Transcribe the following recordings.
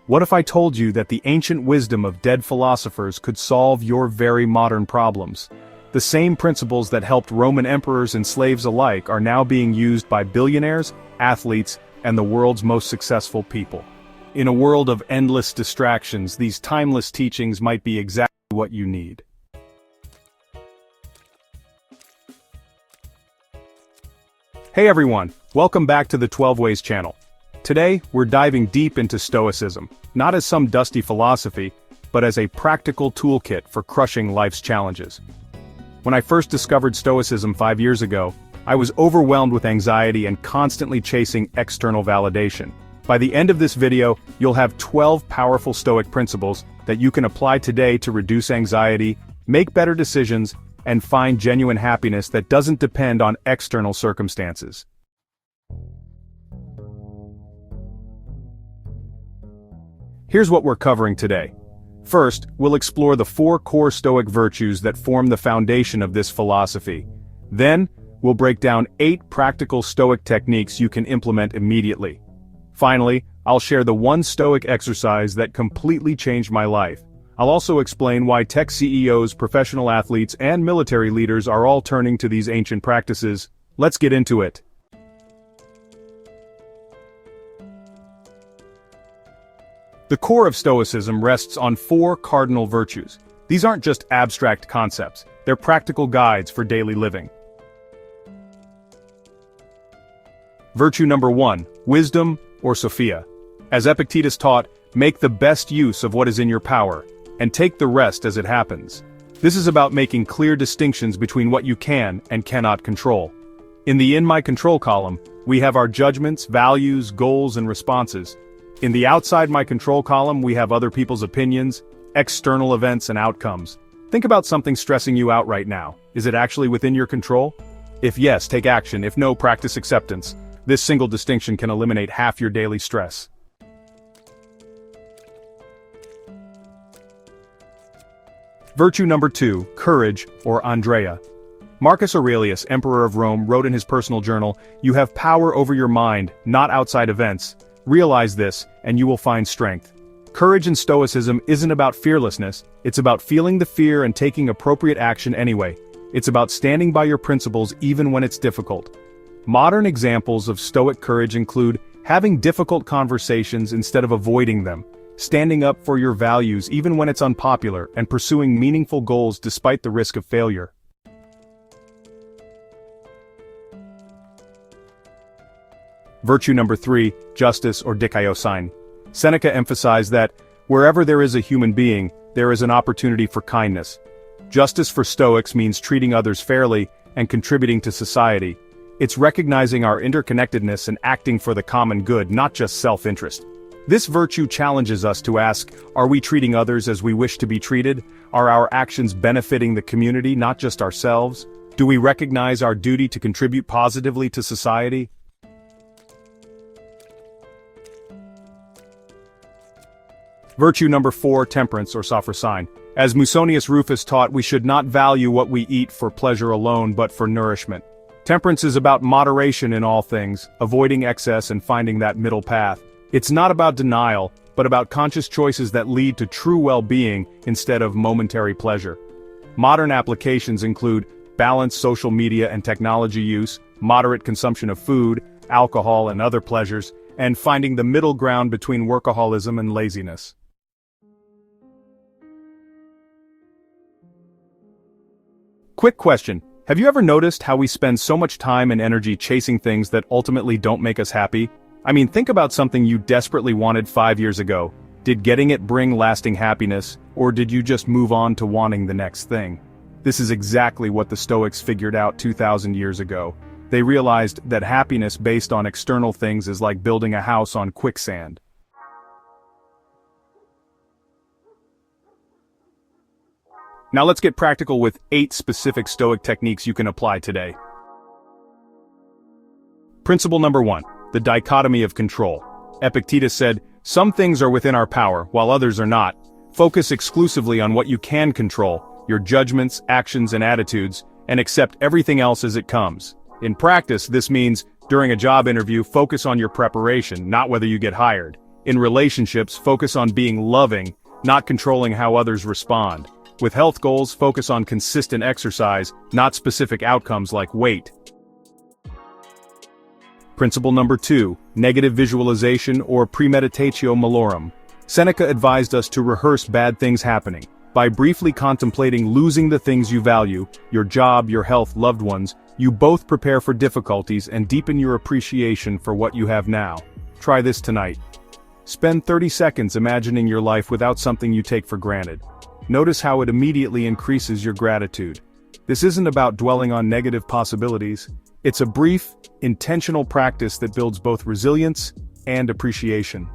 What if I told you that the ancient wisdom of dead philosophers could solve your very modern problems? The same principles that helped Roman emperors and slaves alike are now being used by billionaires, athletes, and the world's most successful people. In a world of endless distractions, these timeless teachings might be exactly what you need. Hey everyone, welcome back to the 12 Ways channel. Today, we're diving deep into Stoicism, not as some dusty philosophy, but as a practical toolkit for crushing life's challenges. When I first discovered Stoicism 5 years ago, I was overwhelmed with anxiety and constantly chasing external validation. By the end of this video, you'll have 12 powerful Stoic principles that you can apply today to reduce anxiety, make better decisions, and find genuine happiness that doesn't depend on external circumstances. Here's what we're covering today. First, we'll explore the 4 core Stoic virtues that form the foundation of this philosophy. Then, we'll break down 8 practical Stoic techniques you can implement immediately. Finally, I'll share the one Stoic exercise that completely changed my life. I'll also explain why tech CEOs, professional athletes, and military leaders are all turning to these ancient practices. Let's get into it. The core of Stoicism rests on 4 cardinal virtues. These aren't just abstract concepts, they're practical guides for daily living. Virtue number 1, wisdom or Sophia. As Epictetus taught, make the best use of what is in your power, and take the rest as it happens. This is about making clear distinctions between what you can and cannot control. In the In My Control column, we have our judgments, values, goals, and responses. In the Outside My Control column, we have other people's opinions, external events, and outcomes. Think about something stressing you out right now. Is it actually within your control? If yes, take action. If no, practice acceptance. This single distinction can eliminate half your daily stress. Virtue number 2, courage, or Andrea. Marcus Aurelius, Emperor of Rome, wrote in his personal journal, "You have power over your mind, not outside events. Realize this, and you will find strength." Courage in Stoicism isn't about fearlessness, it's about feeling the fear and taking appropriate action anyway. It's about standing by your principles even when it's difficult. Modern examples of Stoic courage include having difficult conversations instead of avoiding them, standing up for your values even when it's unpopular, and pursuing meaningful goals despite the risk of failure. Virtue number 3, justice or dikaiosine. Seneca emphasized that, wherever there is a human being, there is an opportunity for kindness. Justice for Stoics means treating others fairly and contributing to society. It's recognizing our interconnectedness and acting for the common good, not just self-interest. This virtue challenges us to ask, are we treating others as we wish to be treated? Are our actions benefiting the community, not just ourselves? Do we recognize our duty to contribute positively to society? Virtue number 4, temperance or sophrosyne. As Musonius Rufus taught, we should not value what we eat for pleasure alone but for nourishment. Temperance is about moderation in all things, avoiding excess and finding that middle path. It's not about denial, but about conscious choices that lead to true well-being instead of momentary pleasure. Modern applications include balanced social media and technology use, moderate consumption of food, alcohol and other pleasures, and finding the middle ground between workaholism and laziness. Quick question. Have you ever noticed how we spend so much time and energy chasing things that ultimately don't make us happy? I mean, think about something you desperately wanted 5 years ago. Did getting it bring lasting happiness, or did you just move on to wanting the next thing? This is exactly what the Stoics figured out 2,000 years ago. They realized that happiness based on external things is like building a house on quicksand. Now let's get practical with 8 specific Stoic techniques you can apply today. Principle number 1, the dichotomy of control. Epictetus said, "Some things are within our power, while others are not. Focus exclusively on what you can control, your judgments, actions, and attitudes, and accept everything else as it comes." In practice, this means, during a job interview, focus on your preparation, not whether you get hired. In relationships, focus on being loving, not controlling how others respond. With health goals, focus on consistent exercise, not specific outcomes like weight. Principle number 2, negative visualization or premeditatio malorum. Seneca advised us to rehearse bad things happening. By briefly contemplating losing the things you value, your job, your health, loved ones, you both prepare for difficulties and deepen your appreciation for what you have now. Try this tonight. Spend 30 seconds imagining your life without something you take for granted. Notice how it immediately increases your gratitude. This isn't about dwelling on negative possibilities. It's a brief, intentional practice that builds both resilience and appreciation.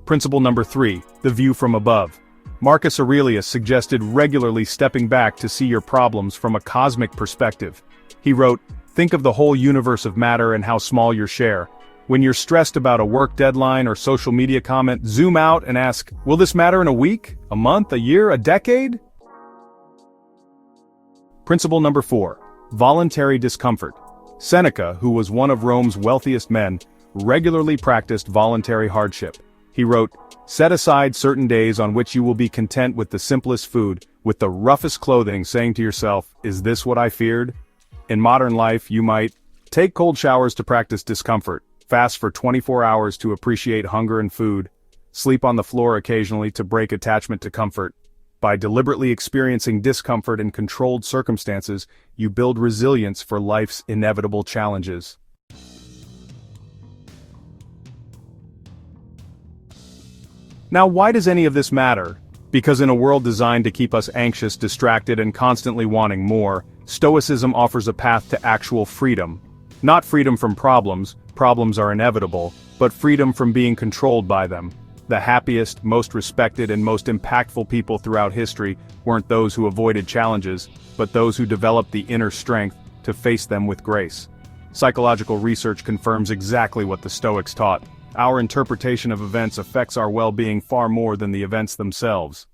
Principle number 3, the view from above. Marcus Aurelius suggested regularly stepping back to see your problems from a cosmic perspective. He wrote, "Think of the whole universe of matter and how small your share. When you're stressed about a work deadline or social media comment, zoom out and ask, will this matter in a week, a month, a year, a decade?" Principle number 4, voluntary discomfort. Seneca, who was one of Rome's wealthiest men, regularly practiced voluntary hardship. He wrote, "Set aside certain days on which you will be content with the simplest food, with the roughest clothing, saying to yourself, is this what I feared?" In modern life, you might take cold showers to practice discomfort, fast for 24 hours to appreciate hunger and food, sleep on the floor occasionally to break attachment to comfort. By deliberately experiencing discomfort in controlled circumstances, you build resilience for life's inevitable challenges. Now, why does any of this matter? Because in a world designed to keep us anxious, distracted, and constantly wanting more, Stoicism offers a path to actual freedom. Not freedom from problems are inevitable, but freedom from being controlled by them. The happiest, most respected, and most impactful people throughout history weren't those who avoided challenges, but those who developed the inner strength to face them with grace. Psychological research confirms exactly what the Stoics taught. Our interpretation of events affects our well-being far more than the events themselves.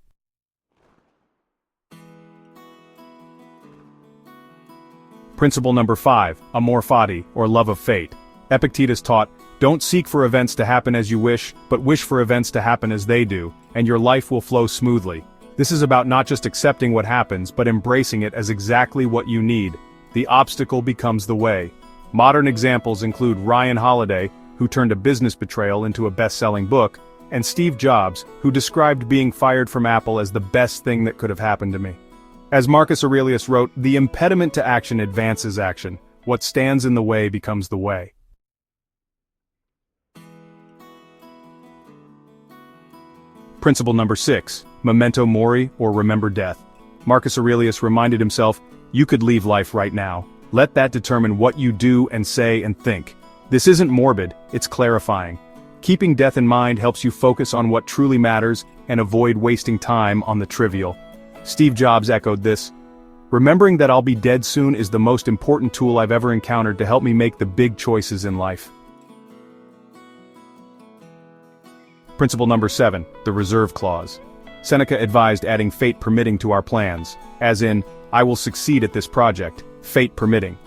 Principle number 5, amor fati, or love of fate. Epictetus taught, don't seek for events to happen as you wish, but wish for events to happen as they do, and your life will flow smoothly. This is about not just accepting what happens, but embracing it as exactly what you need. The obstacle becomes the way. Modern examples include Ryan Holiday, who turned a business betrayal into a best-selling book, and Steve Jobs, who described being fired from Apple as the best thing that could have happened to me. As Marcus Aurelius wrote, the impediment to action advances action. What stands in the way becomes the way. Principle number 6, Memento Mori, or remember death. Marcus Aurelius reminded himself, you could leave life right now. Let that determine what you do and say and think. This isn't morbid, it's clarifying. Keeping death in mind helps you focus on what truly matters and avoid wasting time on the trivial. Steve Jobs echoed this. Remembering that I'll be dead soon is the most important tool I've ever encountered to help me make the big choices in life. Principle number 7, the reserve clause. Seneca advised adding fate permitting to our plans, as in, I will succeed at this project, fate permitting.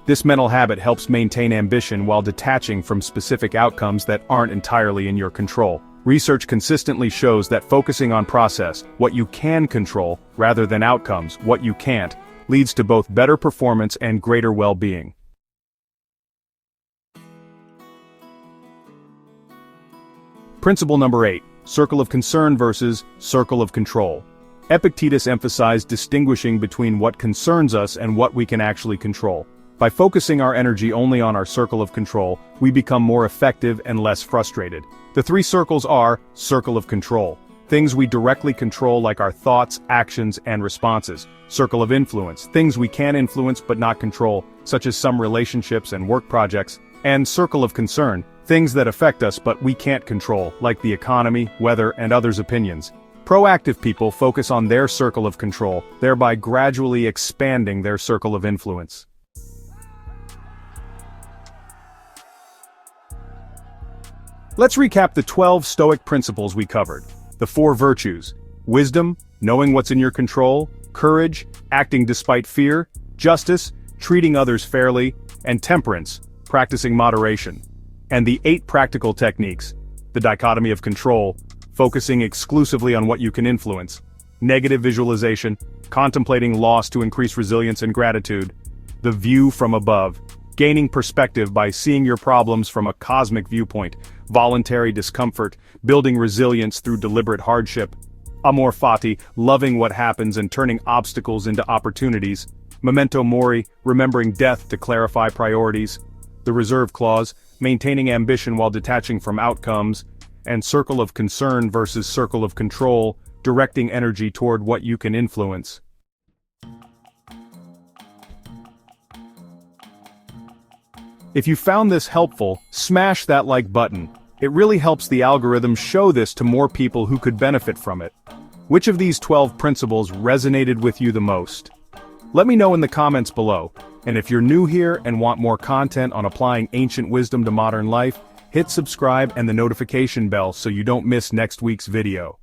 This mental habit helps maintain ambition while detaching from specific outcomes that aren't entirely in your control. Research consistently shows that focusing on process, what you can control, rather than outcomes, what you can't, leads to both better performance and greater well-being. Principle number 8, circle of concern versus circle of control. Epictetus emphasized distinguishing between what concerns us and what we can actually control. By focusing our energy only on our circle of control, we become more effective and less frustrated. The 3 circles are circle of control. Things we directly control like our thoughts, actions, and responses. Circle of influence. Things we can influence but not control, such as some relationships and work projects. And circle of concern. Things that affect us but we can't control, like the economy, weather, and others' opinions. Proactive people focus on their circle of control, thereby gradually expanding their circle of influence. Let's recap the 12 Stoic principles we covered. The 4 virtues: wisdom, knowing what's in your control; courage, acting despite fear; justice, treating others fairly; and temperance, practicing moderation. and the 8 practical techniques. The Dichotomy of Control, focusing exclusively on what you can influence. Negative visualization, contemplating loss to increase resilience and gratitude. The View from Above, gaining perspective by seeing your problems from a cosmic viewpoint. Voluntary discomfort, building resilience through deliberate hardship. Amor fati, loving what happens and turning obstacles into opportunities. Memento Mori, remembering death to clarify priorities. The Reserve Clause, maintaining ambition while detaching from outcomes. And Circle of Concern versus Circle of Control, directing energy toward what you can influence. If you found this helpful, smash that like button. It really helps the algorithm show this to more people who could benefit from it. Which of these 12 principles resonated with you the most? Let me know in the comments below. And if you're new here and want more content on applying ancient wisdom to modern life, hit subscribe and the notification bell so you don't miss next week's video.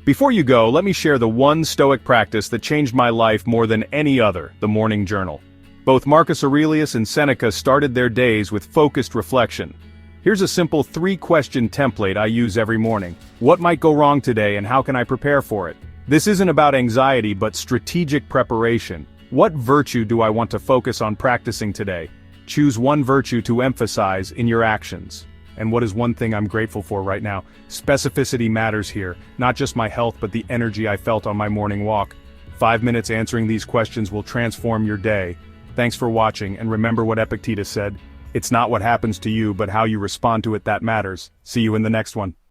Before you go, let me share the one Stoic practice that changed my life more than any other, the morning journal. Both Marcus Aurelius and Seneca started their days with focused reflection. Here's a simple 3-question template I use every morning. What might go wrong today and how can I prepare for it? This isn't about anxiety but strategic preparation. What virtue do I want to focus on practicing today? Choose one virtue to emphasize in your actions. And what is one thing I'm grateful for right now? Specificity matters here, not just my health but the energy I felt on my morning walk. 5 minutes answering these questions will transform your day. Thanks for watching, and remember what Epictetus said, it's not what happens to you but how you respond to it that matters. See you in the next one.